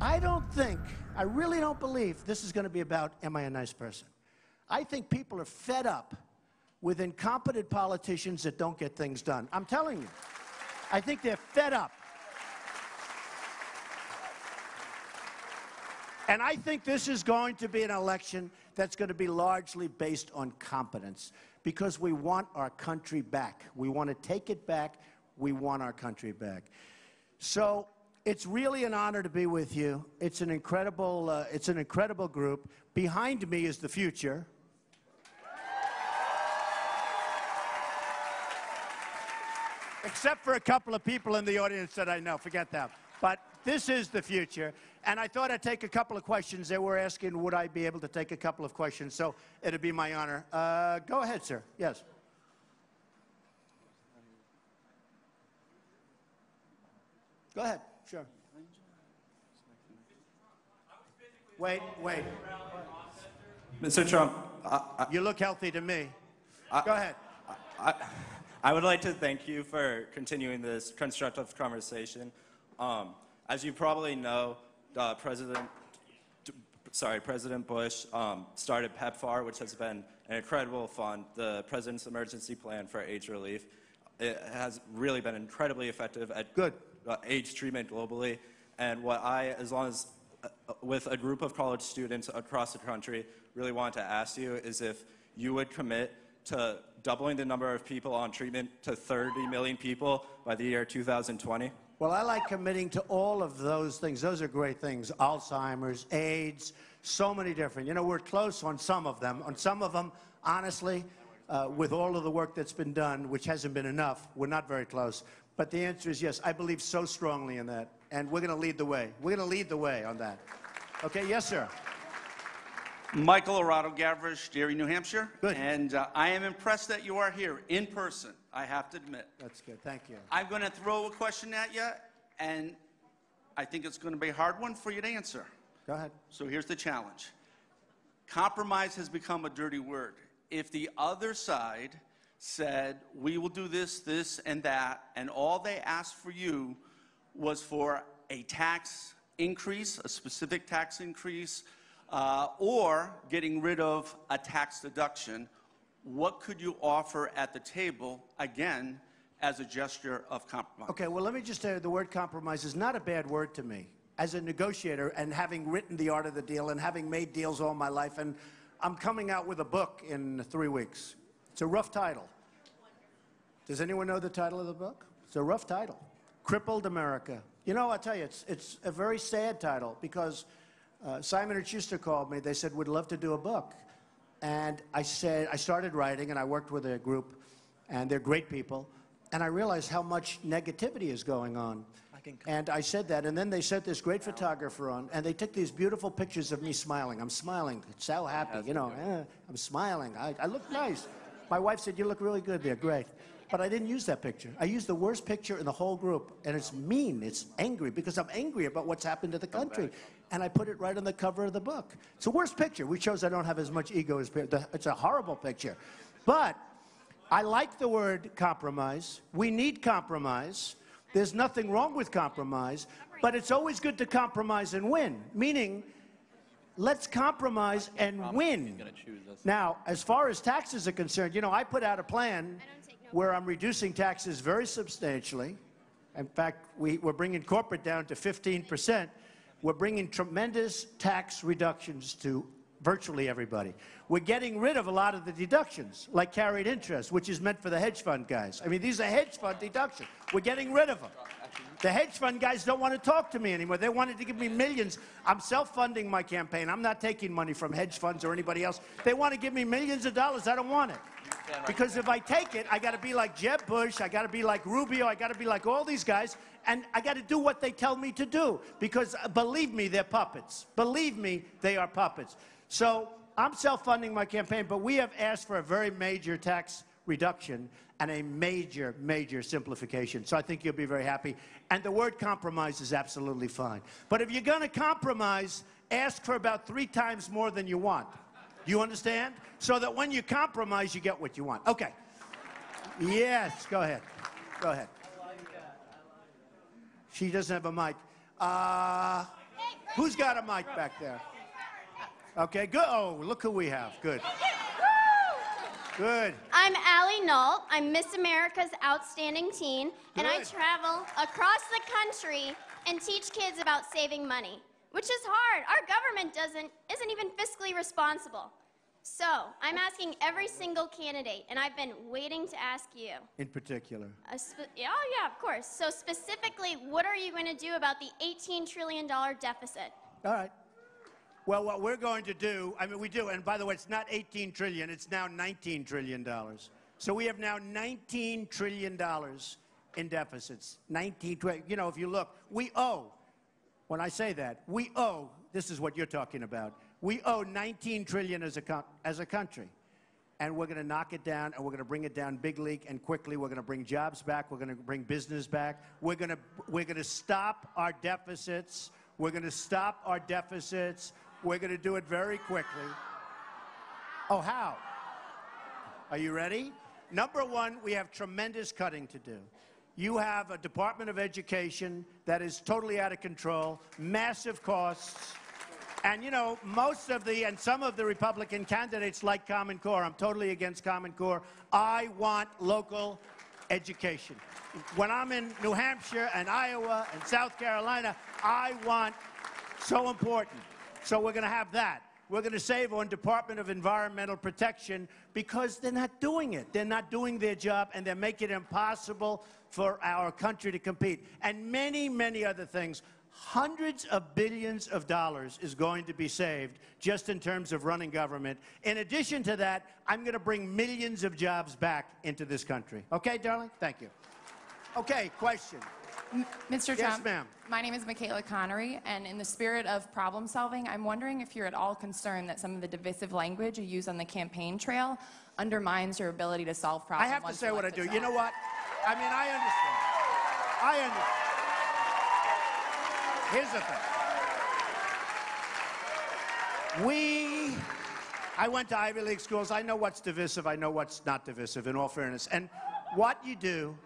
I really don't believe this is going to be about, am I a nice person? I think people are fed up with incompetent politicians that don't get things done. I'm telling you. I think they're fed up. And I think this is going to be an election that's going to be largely based on competence, because we want our country back. We want to take it back. We want our country back. So it's really an honor to be with you. It's an incredible group. Behind me is the future. Except for a couple of people in the audience that I know. Forget them. But this is the future. And I thought I'd take a couple of questions. They were asking, would I be able to take a couple of questions? So it'd be my honor. Go ahead, sir. Yes. Go ahead. Sure. Wait. Mr. Trump, you look healthy to me. Go ahead. I would like to thank you for continuing this constructive conversation. As you probably know, President Bush started PEPFAR, which has been an incredible fund, the President's Emergency Plan for AIDS Relief. It has really been incredibly effective at AIDS treatment globally. And what as long as with a group of college students across the country, really want to ask you is if you would commit to doubling the number of people on treatment to 30 million people by the year 2020? Well, I like committing to all of those things. Those are great things. Alzheimer's, AIDS, so many different. You know, we're close on some of them. On some of them, honestly, with all of the work that's been done, which hasn't been enough, we're not very close. But the answer is yes. I believe so strongly in that. And we're going to lead the way. We're going to lead the way on that. Okay, yes, sir. Michael Arado Gavrish, Derry, New Hampshire. Good. And I am impressed that you are here in person, I have to admit. That's good. Thank you. I'm going to throw a question at you, and I think it's going to be a hard one for you to answer. Go ahead. So here's the challenge. Compromise has become a dirty word. If the other side said, we will do this, this, and that, and all they asked for you was for a tax increase, a specific tax increase, or getting rid of a tax deduction, what could you offer at the table, again, as a gesture of compromise? Okay, well, let me just tell you, the word compromise is not a bad word to me. As a negotiator and having written The Art of the Deal and having made deals all my life, and I'm coming out with a book in 3 weeks. It's a rough title. Does anyone know the title of the book? It's a rough title. Crippled America. You know, I'll tell you, it's a very sad title because Simon & Schuster called me. They said, we'd love to do a book. And I said, I started writing, and I worked with a group, and they're great people. And I realized how much negativity is going on. And I said that, and then they sent this great photographer on, and they took these beautiful pictures of me smiling. I'm smiling, so happy, you know, I'm smiling. I look nice. My wife said, you look really good there, great. But I didn't use that picture. I used the worst picture in the whole group, and it's mean, it's angry, because I'm angry about what's happened to the country. And I put it right on the cover of the book. It's the worst picture, which shows I don't have as much ego as it's a horrible picture. But I like the word compromise. We need compromise. There's nothing wrong with compromise, but it's always good to compromise and win, meaning let's compromise and win. Now, as far as taxes are concerned, you know, I put out a plan where I'm reducing taxes very substantially. In fact, we're bringing corporate down to 15%. We're bringing tremendous tax reductions to virtually everybody. We're getting rid of a lot of the deductions, like carried interest, which is meant for the hedge fund guys. I mean, these are hedge fund deductions. We're getting rid of them. The hedge fund guys don't want to talk to me anymore. They wanted to give me millions. I'm self-funding my campaign. I'm not taking money from hedge funds or anybody else. They want to give me millions of dollars. I don't want it. Because if I take it, I got to be like Jeb Bush, I got to be like Rubio, I got to be like all these guys, and I got to do what they tell me to do. Because believe me, they're puppets. Believe me, they are puppets. So I'm self-funding my campaign, but we have asked for a very major tax reduction and a major, major simplification. So I think you'll be very happy. And the word compromise is absolutely fine. But if you're going to compromise, ask for about 3 times more than you want. You understand? So that when you compromise, you get what you want. Okay. Yes, go ahead. Go ahead. She doesn't have a mic. Who's got a mic back there? Okay, good. Oh, look who we have. Good. Good. I'm Allie Null. I'm Miss America's Outstanding Teen, and I Good. travel across the country and teach kids about saving money, which is hard. Our government isn't even fiscally responsible. So I'm asking every single candidate, and I've been waiting to ask you. In particular. Yeah, of course. So specifically, what are you going to do about the $18 trillion deficit? All right. Well, what we're going to do, I mean, we do, and by the way, it's not 18 trillion, it's now $19 trillion. So we have now $19 trillion in deficits. 19 trillion. You know, if you look, we owe, when I say that, we owe, this is what you're talking about, we owe 19 trillion as a country. And we're going to knock it down, and we're going to bring it down big league and quickly. We're going to bring jobs back. We're going to bring business back. We're going to stop our deficits. We're going to stop our deficits. We're going to do it very quickly. Oh, how? Are you ready? Number one, we have tremendous cutting to do. You have a Department of Education that is totally out of control, massive costs. And, you know, some of the Republican candidates like Common Core. I'm totally against Common Core. I want local education. When I'm in New Hampshire and Iowa and South Carolina, I want, so important. So we're going to have that. We're going to save on Department of Environmental Protection because they're not doing it. They're not doing their job, and they're making it impossible for our country to compete. And many, many other things. Hundreds of billions of dollars is going to be saved just in terms of running government. In addition to that, I'm going to bring millions of jobs back into this country. Okay, darling? Thank you. Okay, question. Mr. Trump, Yes, ma'am. My name is Michaela Connery, and in the spirit of problem solving, I'm wondering if you're at all concerned that some of the divisive language you use on the campaign trail undermines your ability to solve problems. I have to once say what I elected. do. You know what? I mean, I understand. Here's the thing. I went to Ivy League schools. I know what's divisive. I know what's not divisive, in all fairness. And what you do,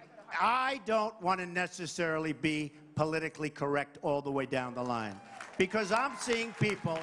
I don't want to necessarily be politically correct all the way down the line. Because I'm seeing people,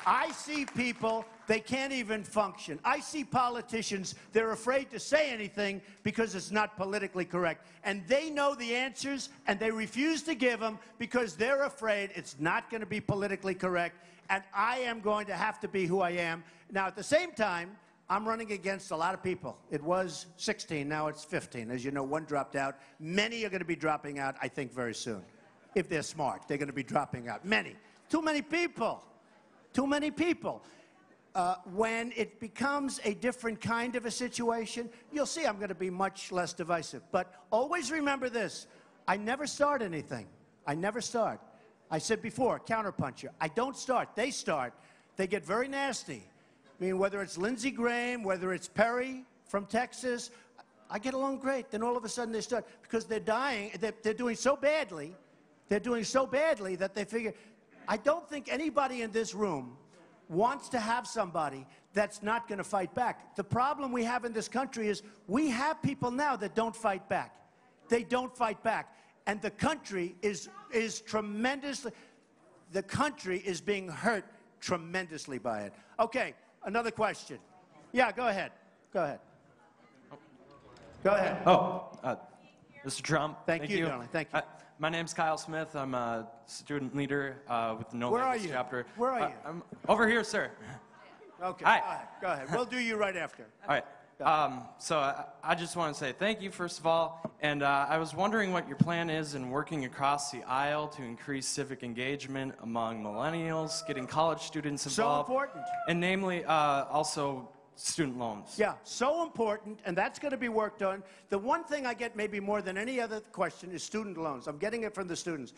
I see people, they can't even function. I see politicians, they're afraid to say anything because it's not politically correct. And they know the answers, and they refuse to give them because they're afraid it's not going to be politically correct. And I am going to have to be who I am. Now, at the same time, I'm running against a lot of people. It was 16, now it's 15. As you know, one dropped out. Many are going to be dropping out, I think, very soon. If they're smart, they're going to be dropping out. Many. Too many people. Too many people. When it becomes a different kind of a situation, you'll see I'm going to be much less divisive. But always remember this. I never start anything. I never start. I said before, counterpuncher. I don't start. They start. They get very nasty. I mean, whether it's Lindsey Graham, whether it's Perry from Texas, I get along great. Then all of a sudden they start, because they're dying, they're doing so badly, that they figure, I don't think anybody in this room wants to have somebody that's not going to fight back. The problem we have in this country is we have people now that don't fight back. They don't fight back. And the country is tremendously, the country is being hurt tremendously by it. Okay. Another question. Yeah, go ahead. Go ahead. Go ahead. Oh, Mr. Trump. Thank you, darling. Thank you. My name's Kyle Smith. I'm a student leader with the No Where are Labels you? chapter. Where are you? I'm over here, sir. Okay. Hi. Go ahead. We'll do you right after. All right. So I just want to say thank you, first of all. And I was wondering what your plan is in working across the aisle to increase civic engagement among millennials, getting college students involved. So important. And namely, also student loans. Yeah, so important, and that's going to be worked on. The one thing I get maybe more than any other question is student loans. I'm getting it from the students.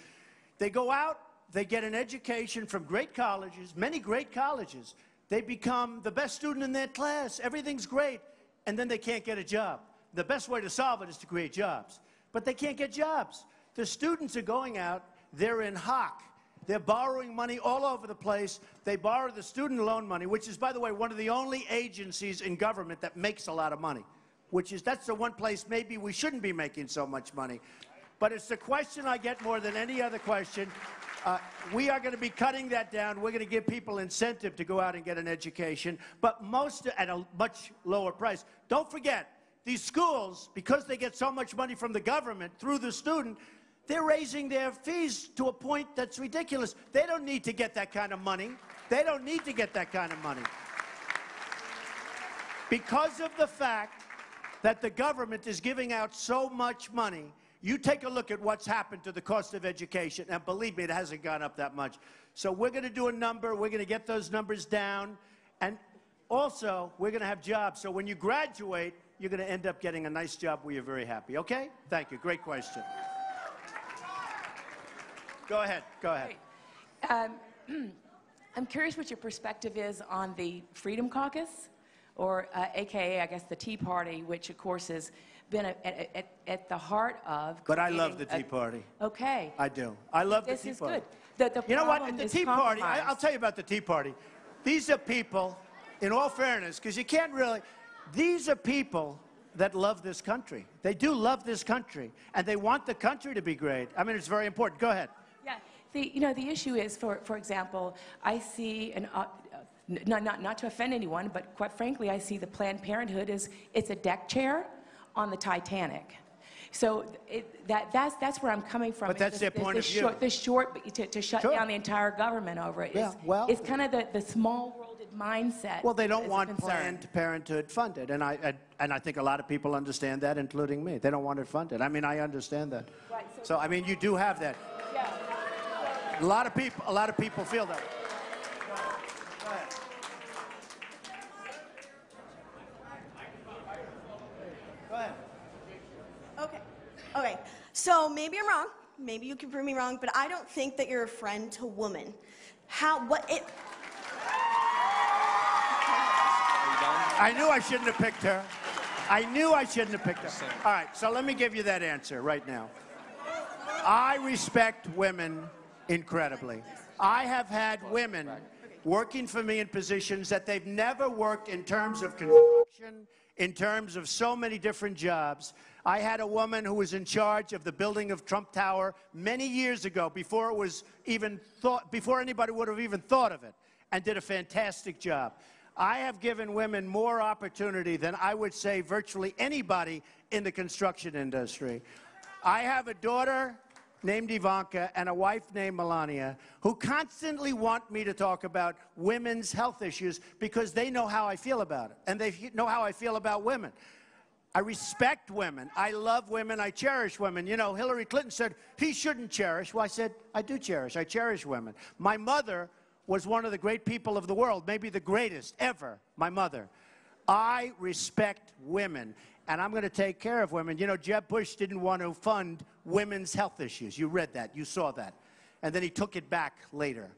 They go out, they get an education from great colleges, many great colleges. They become the best student in their class. Everything's great. And then they can't get a job. The best way to solve it is to create jobs. But they can't get jobs. The students are going out, they're in hock. They're borrowing money all over the place. They borrow the student loan money, which is, by the way, one of the only agencies in government that makes a lot of money, that's the one place maybe we shouldn't be making so much money. but it's the question I get more than any other question. We are going to be cutting that down. We're going to give people incentive to go out and get an education, but most at a much lower price. Don't forget, these schools, because they get so much money from the government through the student, they're raising their fees to a point that's ridiculous. They don't need to get that kind of money. They don't need to get that kind of money. Because of the fact that the government is giving out so much money, you take a look at what's happened to the cost of education, and believe me, it hasn't gone up that much. So we're going to do a number. We're going to get those numbers down. And also, we're going to have jobs. So when you graduate, you're going to end up getting a nice job where you're very happy. Okay? Thank you. Great question. Go ahead. Go ahead. I'm curious what your perspective is on the Freedom Caucus, or AKA, I guess, the Tea Party, which, of course, has been at the heart of. But I love the Tea Party. Okay. I do. I love the Tea Party. This is good. You know what? The Tea Party, I'll tell you about the Tea Party. These are people, in all fairness, because you can't really, these are people that love this country. They do love this country, and they want the country to be great. I mean, it's very important. Go ahead. Yeah. The issue is, for example, I see not to offend anyone, but quite frankly, I see the Planned Parenthood as it's a deck chair on the Titanic. So that's where I'm coming from. But that's their point of view. To shut down the entire government over it. Yeah, well, it's kind of the small-worlded mindset. Well, they don't want Planned Parenthood funded, and I think a lot of people understand that, including me. They don't want it funded. I mean, I understand that. Right, so I mean, you do have that. Yeah. A lot of people feel that. Go ahead. Go ahead. Okay. So maybe I'm wrong. Maybe you can prove me wrong, but I don't think that you're a friend to women. I knew I shouldn't have picked her. I knew I shouldn't have picked her. All right, so let me give you that answer right now. I respect women incredibly. I have had women working for me in positions that they've never worked in terms of construction, in terms of so many different jobs. I had a woman who was in charge of the building of Trump Tower many years ago, before it was even thought, before anybody would have even thought of it, and did a fantastic job. I have given women more opportunity than I would say virtually anybody in the construction industry. I have a daughter named Ivanka and a wife named Melania who constantly want me to talk about women's health issues because they know how I feel about it, and they know how I feel about women. I respect women. I love women. I cherish women. You know, Hillary Clinton said he shouldn't cherish. Well, I said, I do cherish. I cherish women. My mother was one of the great people of the world, maybe the greatest ever, my mother. I respect women, and I'm going to take care of women. You know, Jeb Bush didn't want to fund women's health issues. You read that. You saw that. And then he took it back later.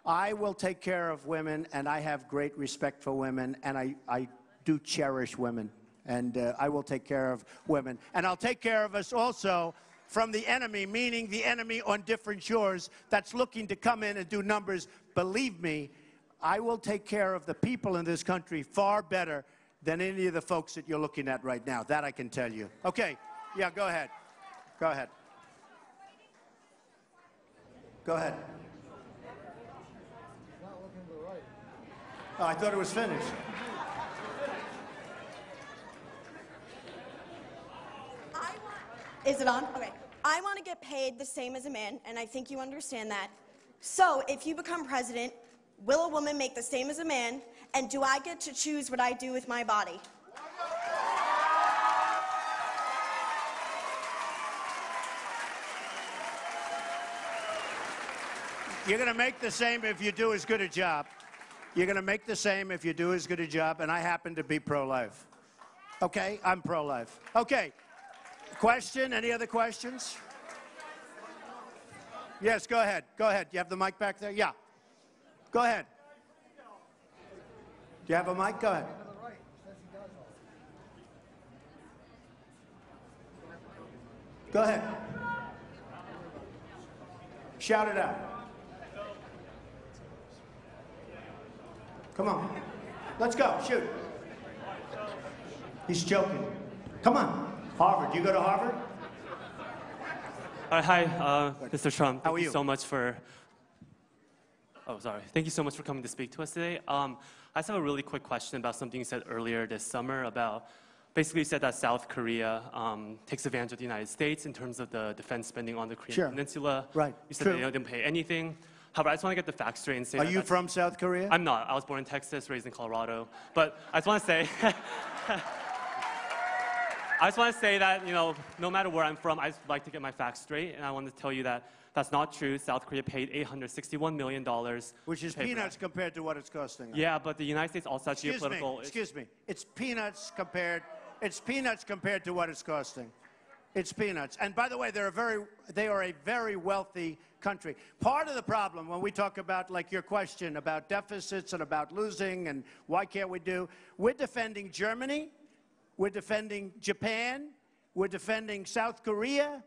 I will take care of women, and I have great respect for women, and I do cherish women. And I will take care of women. And I'll take care of us also from the enemy, meaning the enemy on different shores that's looking to come in and do numbers. Believe me, I will take care of the people in this country far better than any of the folks that you're looking at right now. That I can tell you. Okay, yeah, go ahead. Go ahead. Go ahead. Oh, I thought it was finished. Is it on? Okay. I want to get paid the same as a man, and I think you understand that. So if you become president, will a woman make the same as a man, and do I get to choose what I do with my body? You're going to make the same if you do as good a job. You're going to make the same if you do as good a job, and I happen to be pro-life. Okay? I'm pro-life. Okay. Question? Any other questions? Yes, go ahead. Go ahead. You have the mic back there? Yeah. Go ahead. Do you have a mic? Go ahead. Go ahead. Shout it out. Come on. Let's go. Shoot. He's joking. Come on. Harvard. You go to Harvard? Hi, Mr. Trump. How Thank are you you? so much for. Oh, sorry. Thank you so much for coming to speak to us today. I just have a really quick question about something you said earlier this summer about. Basically, you said that South Korea takes advantage of the United States in terms of the defense spending on the Korean Sure. Peninsula. Right. You said True. they didn't pay anything. However, I just want to get the facts straight and say. Are that you that's- from South Korea? I'm not. I was born in Texas, raised in Colorado. But I just want to say. I just want to say that, no matter where I'm from, I just like to get my facts straight, and I want to tell you that that's not true. South Korea paid $861 million. Which is to pay for peanuts that. compared to what it's costing us. Yeah, but the United States also has Excuse me, geopolitical. excuse me. It's peanuts compared to what it's costing. It's peanuts. And by the way, they are a very wealthy country. Part of the problem when we talk about, like your question, about deficits and about losing and why can't we do, we're defending Germany, we're defending Japan, we're defending South Korea,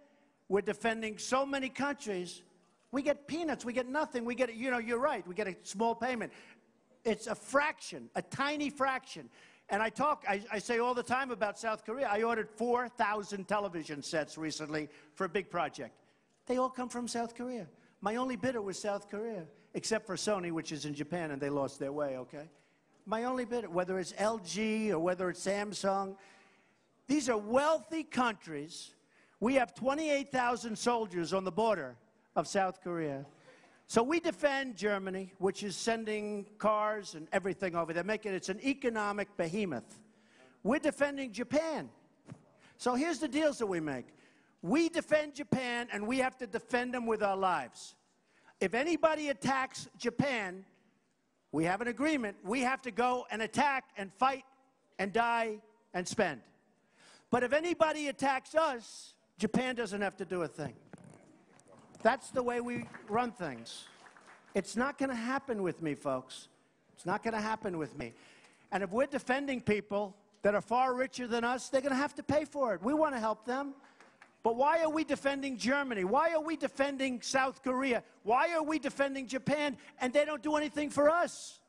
we're defending so many countries. We get peanuts, we get nothing, we get, you're right, we get a small payment. It's a fraction, a tiny fraction. And I say all the time about South Korea, I ordered 4,000 television sets recently for a big project. They all come from South Korea. My only bidder was South Korea, except for Sony, which is in Japan, and they lost their way, okay? My only bidder, whether it's LG or whether it's Samsung, these are wealthy countries. We have 28,000 soldiers on the border of South Korea. So we defend Germany, which is sending cars and everything over there, it's an economic behemoth. We're defending Japan. So here's the deals that we make. We defend Japan, and we have to defend them with our lives. If anybody attacks Japan, we have an agreement. We have to go and attack and fight and die and spend. But if anybody attacks us, Japan doesn't have to do a thing. That's the way we run things. It's not going to happen with me, folks. It's not going to happen with me. And if we're defending people that are far richer than us, they're going to have to pay for it. We want to help them. But why are we defending Germany? Why are we defending South Korea? Why are we defending Japan, and they don't do anything for us?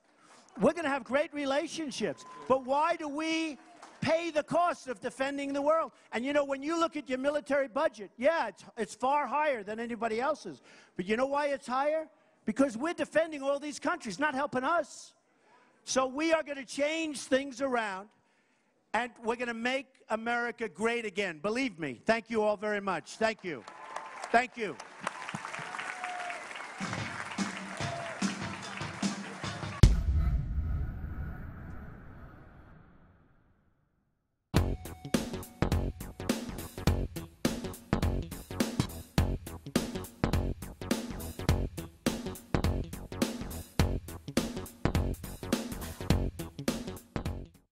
We're going to have great relationships. But why do we pay the cost of defending the world? And when you look at your military budget, yeah, it's far higher than anybody else's. But you know why it's higher? Because we're defending all these countries, not helping us. So we are going to change things around, and we're going to make America great again. Believe me. Thank you all very much. Thank you. Thank you.